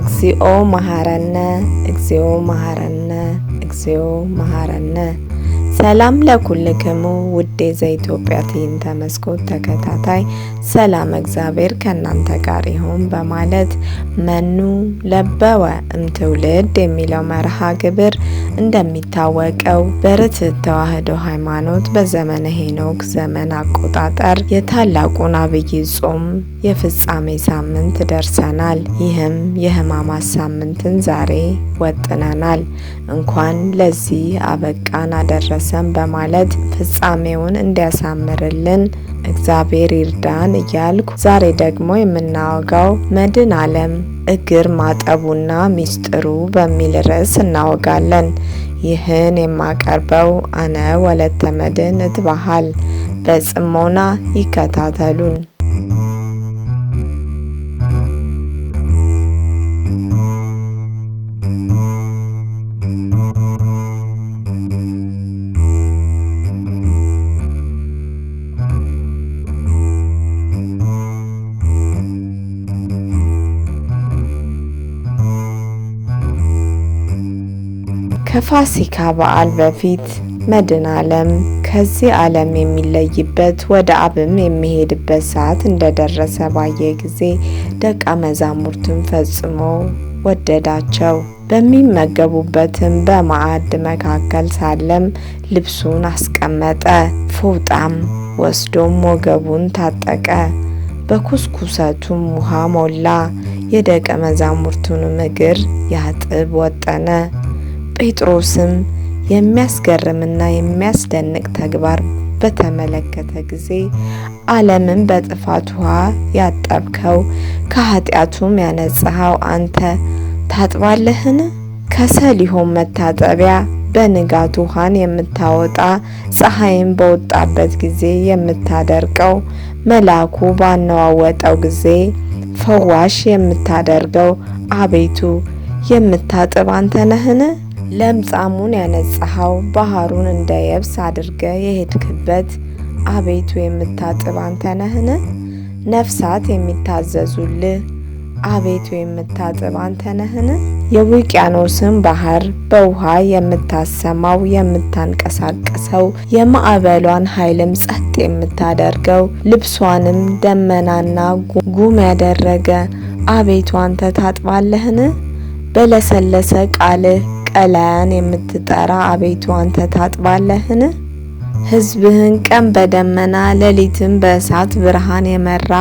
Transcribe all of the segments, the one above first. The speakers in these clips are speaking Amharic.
እግዚኦ መሐረነ እግዚኦ መሐረነ እግዚኦ መሐረነ። ሰላም ለኩልክሙ ውዴ ዘኢትዮጵያ ትዕይንተ መስኮት ተከታታይ ሰላም እግዚአብሔር ከእናንተ ጋር ይሁን በማለት መኑ ለበወ እምትውልድ የሚለው መርሃ ግብር እንደሚታወቀው በርትዕት ተዋሕዶ ሃይማኖት በዘመነ ሄኖክ ዘመን አቆጣጠር የታላቁን አብይ ጾም የፍጻሜ ሳምንት ደርሰናል። ይህም የሕማማት ሳምንትን ዛሬ ወጥነናል። እንኳን ለዚህ አበቃን አደረሰን በማለት ፍጻሜውን እንዲያሳምርልን እግዚአብሔር ይርዳን እያልኩ ዛሬ ደግሞ የምናወጋው መድኃኔ ዓለም እግር ማጠቡና ሚስጥሩ በሚል ርዕስ እናወጋለን። ይህን የማቀርበው አነ ወለተ መድኅን እትባሃል። በጽሞና ይከታተሉን። ከፋሲካ በዓል በፊት መድኃኔ ዓለም ከዚህ ዓለም የሚለይበት ወደ አብም የሚሄድበት ሰዓት እንደደረሰ ባየ ጊዜ ደቀ መዛሙርቱን ፈጽሞ ወደዳቸው። በሚመገቡበትም በማዕድ መካከል ሳለም ልብሱን አስቀመጠ፣ ፎጣም ወስዶም ወገቡን ታጠቀ፣ በኩስኩሰቱም ውሃ ሞላ፣ የደቀ መዛሙርቱንም እግር ያጥብ ወጠነ። ጴጥሮስም የሚያስገርምና የሚያስደንቅ ተግባር በተመለከተ ጊዜ ዓለምን በጥፋት ውሃ ያጠብከው ከኃጢአቱም ያነጻኸው አንተ ታጥባለህን? ከሰሊሆም መታጠቢያ በንጋት ውሃን የምታወጣ ፀሐይም በወጣበት ጊዜ የምታደርቀው መልአኩ ባነዋወጠው ጊዜ ፈዋሽ የምታደርገው አቤቱ የምታጥብ አንተ ነህን? ለምጻሙን ያነጻኸው ባህሩን እንደ የብስ አድርገ የሄድክበት አቤቱ የምታጥብ አንተ ነህን? ነፍሳት የሚታዘዙልህ አቤቱ የምታጥብ አንተ ነህን? የውቅያኖስን ባህር በውሃ የምታሰማው የምታንቀሳቅሰው የማዕበሏን ኃይልም ጸጥ የምታደርገው ልብሷንም ደመናና ጉም ያደረገ አቤቱ አንተ ታጥባለህን? በለሰለሰ ቃልህ ቀላያን የምትጠራ አቤቱ አንተ ታጥባለህን? ሕዝብህን ቀን በደመና ሌሊትም በእሳት ብርሃን የመራ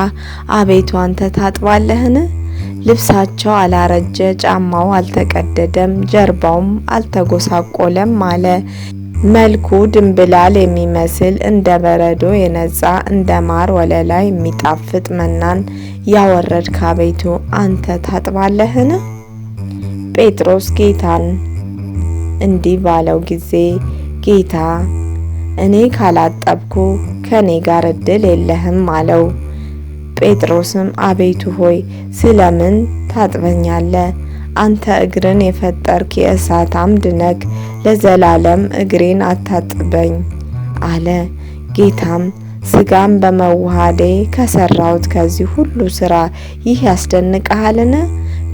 አቤቱ አንተ ታጥባለህን? ልብሳቸው አላረጀ፣ ጫማው አልተቀደደም፣ ጀርባውም አልተጎሳቆለም አለ። መልኩ ድንብላል የሚመስል እንደ በረዶ የነጻ እንደ ማር ወለላ የሚጣፍጥ መናን ያወረድክ አቤቱ አንተ ታጥባለህን? ጴጥሮስ ጌታን እንዲህ ባለው ጊዜ ጌታ እኔ ካላጠብኩ ከኔ ጋር ዕድል የለህም አለው። ጴጥሮስም አቤቱ ሆይ ስለምን ታጥበኛለህ? አንተ እግርን የፈጠርክ የእሳት አምድ ነህ፣ ለዘላለም እግሬን አታጥበኝ አለ። ጌታም ስጋን በመዋሃዴ ከሰራሁት ከዚህ ሁሉ ስራ ይህ ያስደንቅሃልን?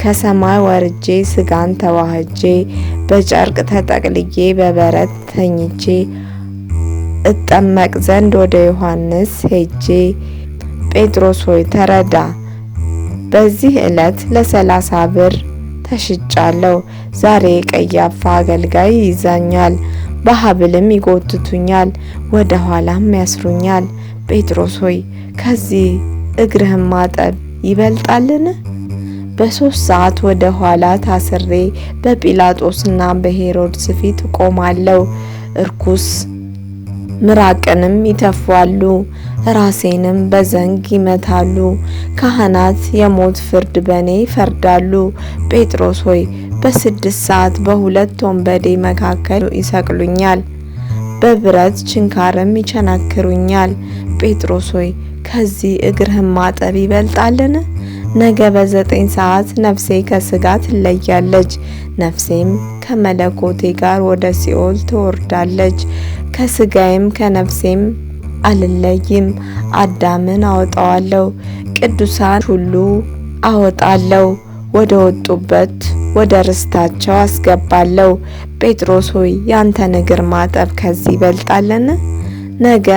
ከሰማይ ወርጄ ስጋን ተዋህጄ በጨርቅ ተጠቅልዬ በበረት ተኝቼ እጠመቅ ዘንድ ወደ ዮሐንስ ሄጄ ጴጥሮስ ሆይ ተረዳ፣ በዚህ ዕለት ለ30 ብር ተሽጫለሁ። ዛሬ ቀያፋ አገልጋይ ይይዛኛል፣ በሐብልም ይጎትቱኛል፣ ወደ ኋላም ያስሩኛል። ጴጥሮስ ሆይ ከዚህ እግርህን ማጠብ ይበልጣልን? በ3 ሰዓት ወደ ኋላ ታስሬ በጲላጦስና በሄሮድስ ፊት እቆማለሁ። እርኩስ ምራቅንም ይተፋሉ፣ ራሴንም በዘንግ ይመታሉ። ካህናት የሞት ፍርድ በኔ ይፈርዳሉ። ጴጥሮስ ሆይ በ6 ሰዓት በሁለት ወንበዴ መካከል ይሰቅሉኛል፣ በብረት ችንካርም ይቸነክሩኛል። ጴጥሮስ ሆይ ከዚህ እግርህን ማጠብ ይበልጣልን? ነገ በ9 ሰዓት ነፍሴ ከስጋ ትለያለች፣ ነፍሴም ከመለኮቴ ጋር ወደ ሲኦል ትወርዳለች። ከስጋዬም ከነፍሴም አልለይም። አዳምን አወጣዋለሁ፣ ቅዱሳን ሁሉ አወጣለሁ፣ ወደ ወጡበት ወደ ርስታቸው አስገባለሁ። ጴጥሮስ ሆይ ያንተን እግር ማጠብ ከዚህ ይበልጣልን? ነገ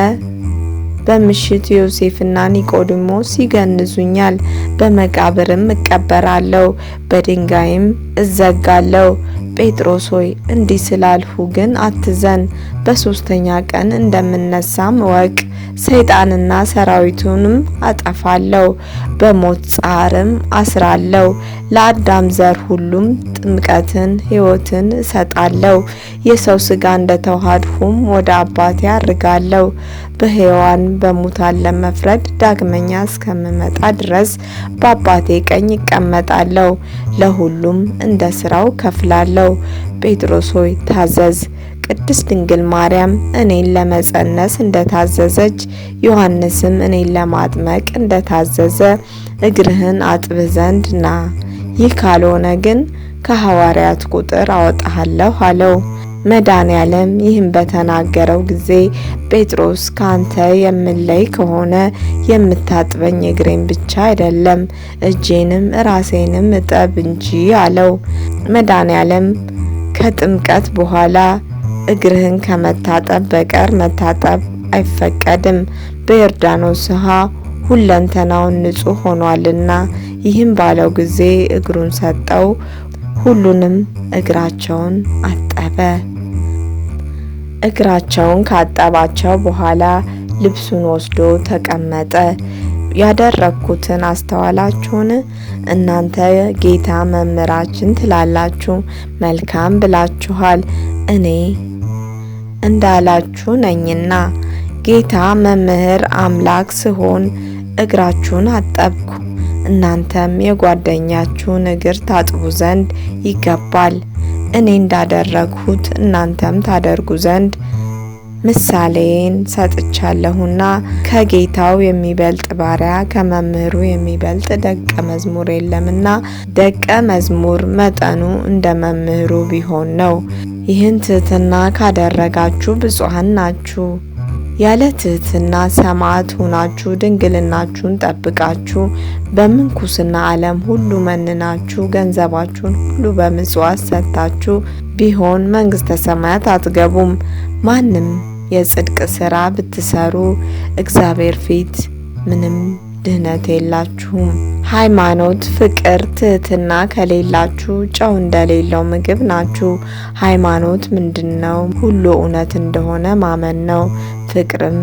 በምሽት ዮሴፍና ኒቆዲሞስ ይገንዙኛል፣ በመቃብርም እቀበራለሁ፣ በድንጋይም እዘጋለሁ። ጴጥሮስ ሆይ እንዲህ ስላልሁ ግን አትዘን፣ በሶስተኛ ቀን እንደምነሳም እወቅ። ሰይጣንና ሰራዊቱንም አጠፋለሁ፣ በሞት ጻርም አስራለሁ። ለአዳም ዘር ሁሉም ጥምቀትን ሕይወትን እሰጣለሁ። የሰው ሥጋ እንደተዋሃድሁም ወደ አባቴ አርጋለሁ። በሕያዋን በሙታን ለመፍረድ ዳግመኛ እስከምመጣ ድረስ በአባቴ ቀኝ እቀመጣለሁ። ለሁሉም እንደ ሥራው ከፍላለሁ። ጴጥሮስ ሆይ ታዘዝ። ቅድስት ድንግል ማርያም እኔን ለመጸነስ እንደታዘዘች፣ ዮሐንስም እኔን ለማጥመቅ እንደታዘዘ እግርህን አጥብህ ዘንድ ና። ይህ ካልሆነ ግን ከሐዋርያት ቁጥር አወጣሃለሁ አለው። መድኃኔዓለም ይህን በተናገረው ጊዜ ጴጥሮስ ካንተ የምለይ ከሆነ የምታጥበኝ እግሬን ብቻ አይደለም እጄንም ራሴንም እጠብ እንጂ አለው። መድኃኔዓለም ከጥምቀት በኋላ እግርህን ከመታጠብ በቀር መታጠብ አይፈቀድም፣ በዮርዳኖስ ውሃ ሁለንተናውን ንጹሕ ሆኗልና። ይህም ባለው ጊዜ እግሩን ሰጠው፣ ሁሉንም እግራቸውን አጠበ። እግራቸውን ካጠባቸው በኋላ ልብሱን ወስዶ ተቀመጠ። ያደረግኩትን አስተዋላችሁን? እናንተ ጌታ መምህራችን ትላላችሁ፣ መልካም ብላችኋል። እኔ እንዳላችሁ ነኝና። ጌታ መምህር አምላክ ስሆን እግራችሁን አጠብኩ። እናንተም የጓደኛችሁን እግር ታጥቡ ዘንድ ይገባል። እኔ እንዳደረግሁት እናንተም ታደርጉ ዘንድ ምሳሌን ሰጥቻለሁና። ከጌታው የሚበልጥ ባሪያ ከመምህሩ የሚበልጥ ደቀ መዝሙር የለምና፣ ደቀ መዝሙር መጠኑ እንደ መምህሩ ቢሆን ነው። ይህን ትሕትና ካደረጋችሁ ብፁዓን ናችሁ። ያለ ትሕትና ሰማዕት ሆናችሁ ድንግልናችሁን ጠብቃችሁ በምንኩስና ዓለም ሁሉ መንናችሁ ገንዘባችሁን ሁሉ በምጽዋት ሰጥታችሁ ቢሆን መንግሥተ ሰማያት አትገቡም። ማንም የጽድቅ ሥራ ብትሰሩ እግዚአብሔር ፊት ምንም ድህነት የላችሁም። ሃይማኖት፣ ፍቅር፣ ትሕትና ከሌላችሁ ጨው እንደሌለው ምግብ ናችሁ። ሃይማኖት ምንድነው? ሁሉ እውነት እንደሆነ ማመን ነው። ፍቅርም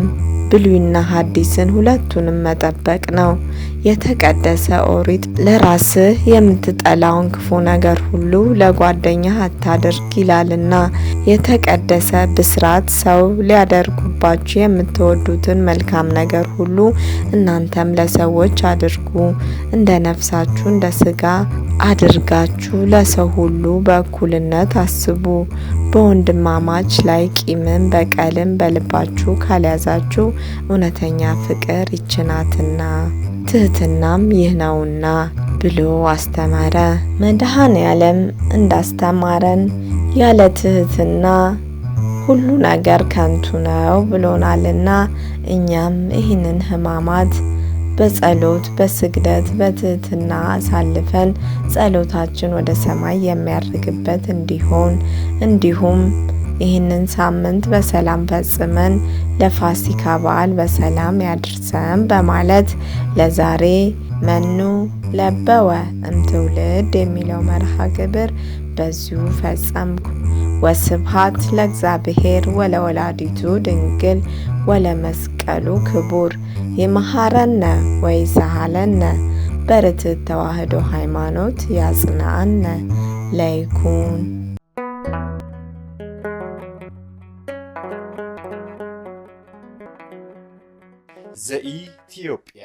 ብሉይና ሐዲስን ሁለቱንም መጠበቅ ነው። የተቀደሰ ኦሪት ለራስህ የምትጠላውን ክፉ ነገር ሁሉ ለጓደኛህ አታድርግ ይላልና፣ የተቀደሰ ብስራት ሰው ሊያደርጉባችሁ የምትወዱትን መልካም ነገር ሁሉ እናንተም ለሰዎች አድርጉ። እንደ ነፍሳችሁ እንደ ሥጋ አድርጋችሁ ለሰው ሁሉ በእኩልነት አስቡ። በወንድማማች ላይ ቂምን በቀልን በልባችሁ ካልያዛችሁ እውነተኛ ፍቅር ይችናትና ትሕትናም ይህ ነውና ብሎ አስተማረ። መድኃኔዓለም እንዳስተማረን ያለ ትሕትና ሁሉ ነገር ከንቱ ነው ብሎናልና እኛም ይህንን ሕማማት በጸሎት በስግደት በትሕትና አሳልፈን ጸሎታችን ወደ ሰማይ የሚያርግበት እንዲሆን እንዲሁም ይህንን ሳምንት በሰላም ፈጽመን ለፋሲካ በዓል በሰላም ያድርሰን በማለት ለዛሬ መኑ ለበወ እምትውልድ የሚለው መርሃ ግብር በዚሁ ፈጸምኩ። ወስብሐት ለእግዚአብሔር ወለወላዲቱ ድንግል ወለመስቀሉ ክቡር። ይመሐረነ ወይሳሃለነ በርትዕ ተዋሕዶ ሃይማኖት ያጽናአነ ለይኩን። ዘኢትዮጵያ